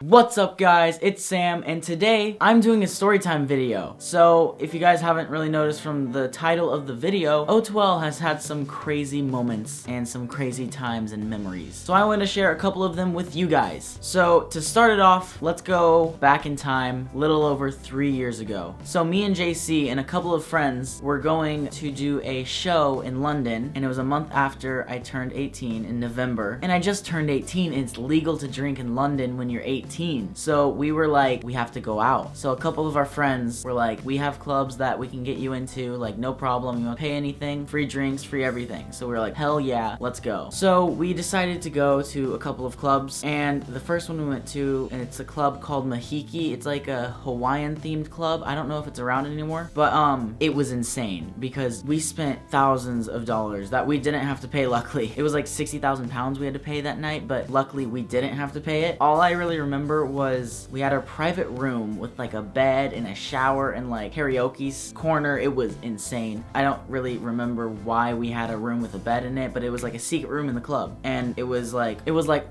What's up guys, it's Sam, and today I'm doing a storytime video. So if you guys haven't really noticed from the title of the video, O2L has had some crazy moments and some crazy times and memories. So I want to share a couple of them with you guys. So to start it off, let's go back in time, little over 3 years ago. So me and JC and a couple of friends were going to do a show in London, and it was a month after I turned 18 in November. And I just turned 18 and it's legal to drink in London when you're 18. So we were like, we have to go out. So a couple of our friends were like, we have clubs that we can get you into, like no problem, you won't pay anything, free drinks, free everything. So we were like, hell yeah, let's go. So we decided to go to a couple of clubs, and the first one we went to, and it's a club called Mahiki. It's like a Hawaiian themed club. I don't know if it's around anymore, but it was insane because we spent thousands of dollars that we didn't have to pay. Luckily, it was like 60,000 pounds we had to pay that night, but luckily we didn't have to pay it. All I really remember was we had our private room with like a bed and a shower and like karaoke's corner. It was insane. I don't really remember why we had a room with a bed in it, but it was like a secret room in the club, and it was like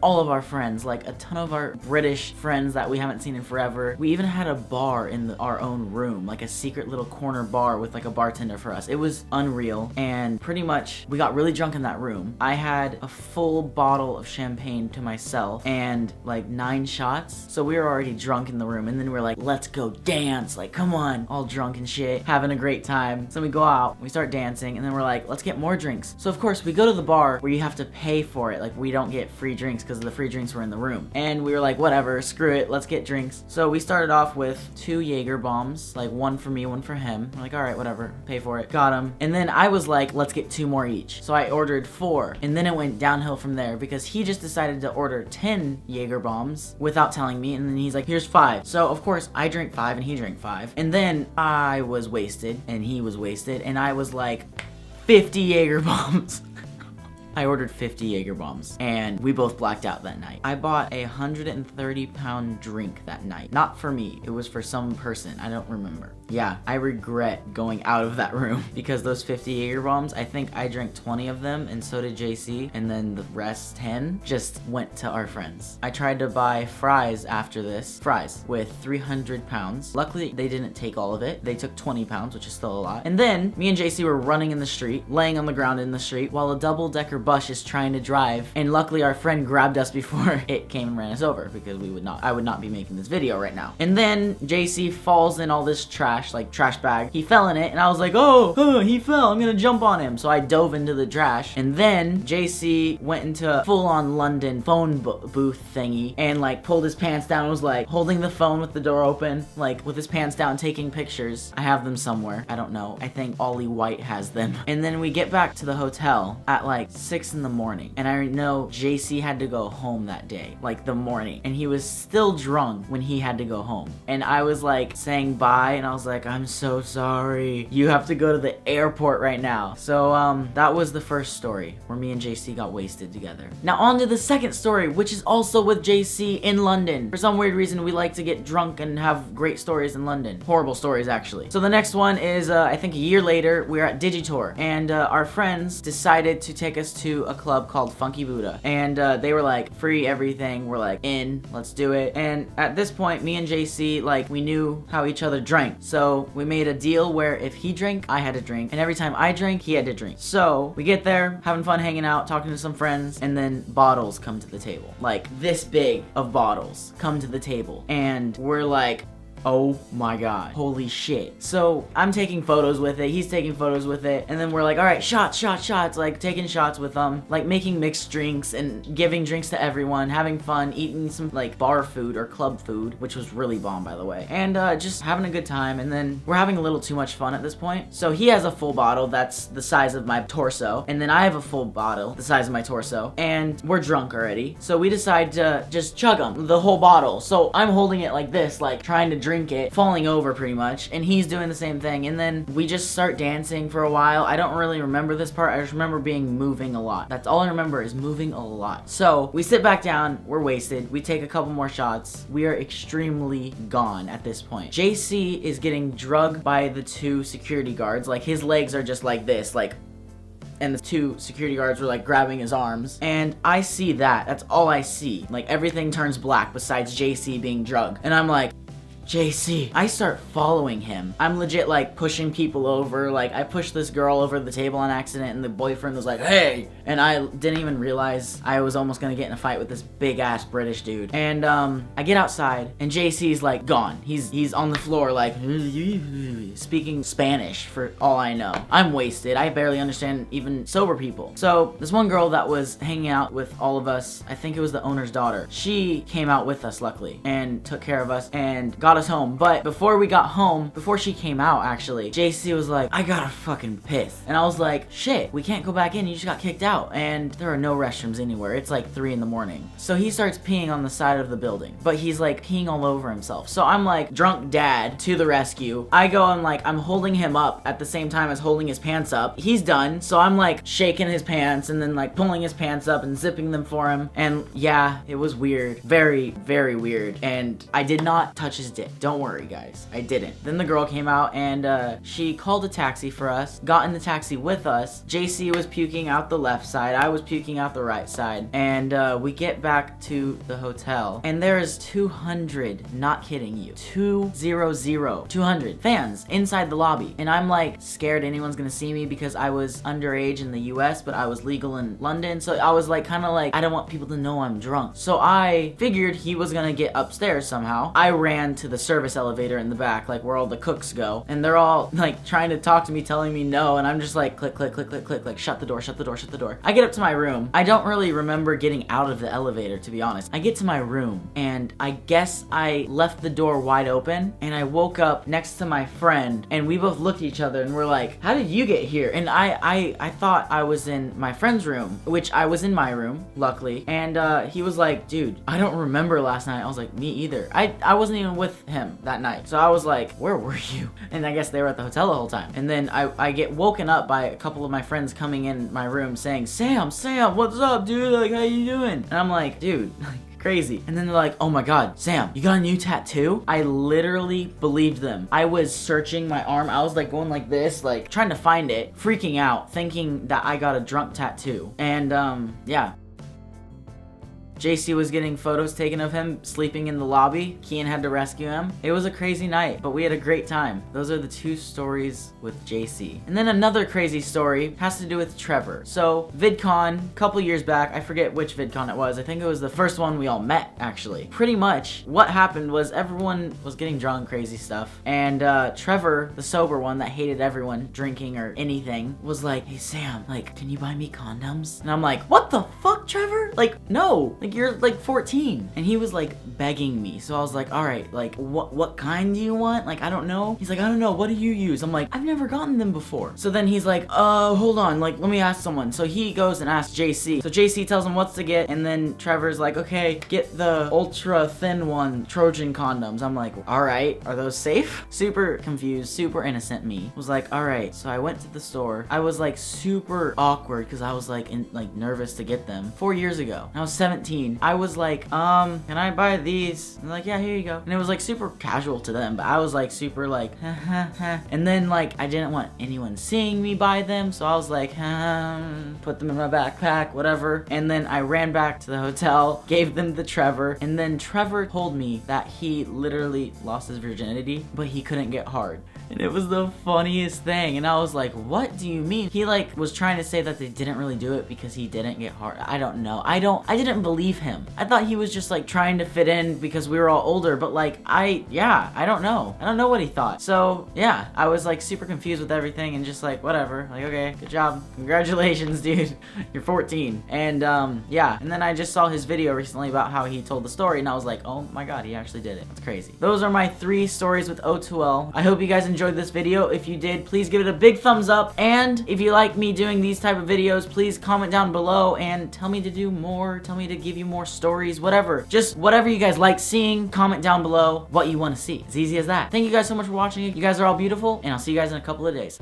all of our friends, like a ton of our British friends that we haven't seen in forever. We even had a bar in our own room, like a secret little corner bar with like a bartender for us. It was unreal, and pretty much we got really drunk in that room. I had a full bottle of champagne to myself and like 9 shots. So we were already drunk in the room, and then we were like, let's go dance, like come on, all drunk and shit, having a great time. So we go out, we start dancing, and then we're like, let's get more drinks. So of course we go to the bar where you have to pay for it. Like we don't get free drinks because the free drinks were in the room, and we were like, whatever, screw it, let's get drinks. So we started off with 2 Jaeger bombs, like one for me, one for him. We're like, all right, whatever, pay for it, got him. And then I was like, let's get 2 more each. So I ordered 4, and then it went downhill from there because he just decided to order 10 Jaeger bombs without telling me, and then he's like, here's 5. So of course I drank 5 and he drank 5, and then I was wasted and he was wasted, and I was like, 50 Jaeger bombs. I ordered 50 Jaeger bombs, and we both blacked out that night. I bought a 130-pound drink that night. Not for me, it was for some person, I don't remember. Yeah, I regret going out of that room because those 50 Jaeger bombs, I think I drank 20 of them, and so did JC, and then the rest 10 just went to our friends. I tried to buy fries after this, fries with 300 pounds. Luckily, they didn't take all of it. They took 20 pounds, which is still a lot. And then me and JC were running in the street, laying on the ground in the street, while a double-decker bus is trying to drive, and luckily our friend grabbed us before it came and ran us over, because I would not be making this video right now. And then JC falls in all this trash, like trash bag. He fell in it, and I was like, oh, he fell, I'm gonna jump on him. So I dove into the trash, and then JC went into full-on London phone booth thingy and like pulled his pants down and was like holding the phone with the door open, like with his pants down, taking pictures. I have them somewhere, I don't know, I think Ollie White has them. And then we get back to the hotel at like 6 in the morning, and I know JC had to go home that day, like the morning, and he was still drunk when he had to go home. And I was like saying bye, and I was like, I'm so sorry, you have to go to the airport right now. So that was the first story where me and JC got wasted together. Now on to the second story, which is also with JC in London. For some weird reason, we like to get drunk and have great stories in London. Horrible stories, actually. So the next one is I think a year later, we were at Digitour, and our friends decided to take us to a club called Funky Buddha, and they were like, free everything. We're like, in, let's do it. And at this point, me and JC, like, we knew how each other drank, so we made a deal where if he drank, I had to drink, and every time I drank, he had to drink. So we get there, having fun, hanging out, talking to some friends, and then bottles come to the table, like this big of bottles come to the table, and we're like, oh my god, holy shit. So I'm taking photos with it, he's taking photos with it, and then we're like, all right, shots, like taking shots with them, like making mixed drinks and giving drinks to everyone, having fun, eating some like bar food or club food, which was really bomb, by the way, and just having a good time. And then we're having a little too much fun at this point. So he has a full bottle that's the size of my torso, and then I have a full bottle the size of my torso, and we're drunk already. So we decide to just chug them, the whole bottle. So I'm holding it like this, like trying to drink it, falling over pretty much, and he's doing the same thing. And then we just start dancing for a while. I don't really remember this part. I just remember moving a lot. That's all I remember, is moving a lot. So we sit back down, we're wasted, we take a couple more shots, we are extremely gone at this point. JC is getting drugged by the 2 security guards, like his legs are just like this, like and the 2 security guards were like grabbing his arms, and I see that. That's all I see. Like everything turns black besides JC being drugged, and I'm like, JC. I start following him. I'm legit like pushing people over. Like I pushed this girl over the table on accident and the boyfriend was like, hey! And I didn't even realize I was almost gonna get in a fight with this big ass British dude. And I get outside and JC's like gone. He's on the floor like speaking Spanish for all I know. I'm wasted. I barely understand even sober people. So this one girl that was hanging out with all of us, I think it was the owner's daughter, she came out with us luckily and took care of us and got us home. But before we got home, before she came out actually, JC was like, I gotta fucking piss. And I was like, shit, we can't go back in, you just got kicked out. And there are no restrooms anywhere. It's like 3 in the morning. So he starts peeing on the side of the building, but he's like peeing all over himself. So I'm like, drunk dad to the rescue. I go and like, I'm holding him up at the same time as holding his pants up. He's done. So I'm like shaking his pants and then like pulling his pants up and zipping them for him. And yeah, it was weird. Very, very weird. And I did not touch his dick. Don't worry, guys. I didn't. Then the girl came out and she called a taxi for us, got in the taxi with us. JC was puking out the left side. I was puking out the right side. And we get back to the hotel and there is 200, not kidding you, 200 fans inside the lobby. And I'm like scared anyone's gonna see me because I was underage in the US, but I was legal in London. So I was like, kind of like, I don't want people to know I'm drunk. So I figured he was gonna get upstairs somehow. I ran to the service elevator in the back, like where all the cooks go, and they're all like trying to talk to me, telling me no, and I'm just like click click click click click, like shut the door, shut the door, shut the door. I get up to my room. I don't really remember getting out of the elevator, to be honest. I get to my room and I guess I left the door wide open and I woke up next to my friend and we both looked at each other and we're like, how did you get here? And I thought I was in my friend's room, which I was in my room, luckily, and he was like, dude, I don't remember last night. I was like, me either. I wasn't even with him that night. So I was like, where were you? And I guess they were at the hotel the whole time. And then I get woken up by a couple of my friends coming in my room saying, Sam, what's up, dude? Like, how you doing? And I'm like, dude, crazy. And then they're like, oh my god, Sam, you got a new tattoo? I literally believed them. I was searching my arm. I was like going like this, like trying to find it, freaking out, thinking that I got a drunk tattoo. And yeah. JC was getting photos taken of him sleeping in the lobby. Kian had to rescue him. It was a crazy night, but we had a great time. Those are the 2 stories with JC. And then another crazy story has to do with Trevor. So VidCon, a couple years back, I forget which VidCon it was. I think it was the first one we all met, actually. Pretty much what happened was everyone was getting drunk, crazy stuff. And Trevor, the sober one that hated everyone drinking or anything, was like, hey Sam, like, can you buy me condoms? And I'm like, what the fuck, Trevor? Like, no. Like, you're like 14. And he was like begging me. So I was like, all right, like what kind do you want? Like, I don't know. He's like, I don't know. What do you use? I'm like, I've never gotten them before. So then he's like, hold on. Like, let me ask someone. So he goes and asks JC. So JC tells him what's to get. And then Trevor's like, okay, get the ultra thin one, Trojan condoms. I'm like, all right, are those safe? Super confused, super innocent me. Was like, all right. So I went to the store. I was like super awkward because I was like nervous to get them 4 years ago. I was 17. I was like, can I buy these? And they're like, yeah, here you go. And it was like super casual to them, but I was like super like, ha ha ha. And then like, I didn't want anyone seeing me buy them, so I was like, put them in my backpack, whatever. And then I ran back to the hotel, gave them to Trevor, and then Trevor told me that he literally lost his virginity, but he couldn't get hard. And it was the funniest thing. And I was like, what do you mean? He like was trying to say that they didn't really do it because he didn't get hard. I don't know. I didn't believe him. I thought he was just like trying to fit in because we were all older, but like, I don't know. I don't know what he thought. So yeah, I was like super confused with everything and just like, whatever. Like, okay, good job. Congratulations, dude. You're 14. And yeah. And then I just saw his video recently about how he told the story and I was like, oh my god, he actually did it. That's crazy. Those are my 3 stories with O2L. I hope you guys enjoyed this video. If you did, please give it a big thumbs up. And if you like me doing these type of videos, please comment down below and tell me to do more. Tell me to give you more stories, whatever. Just whatever you guys like seeing, comment down below what you want to see. As easy as that. Thank you guys so much for watching. You guys are all beautiful, and I'll see you guys in a couple of days.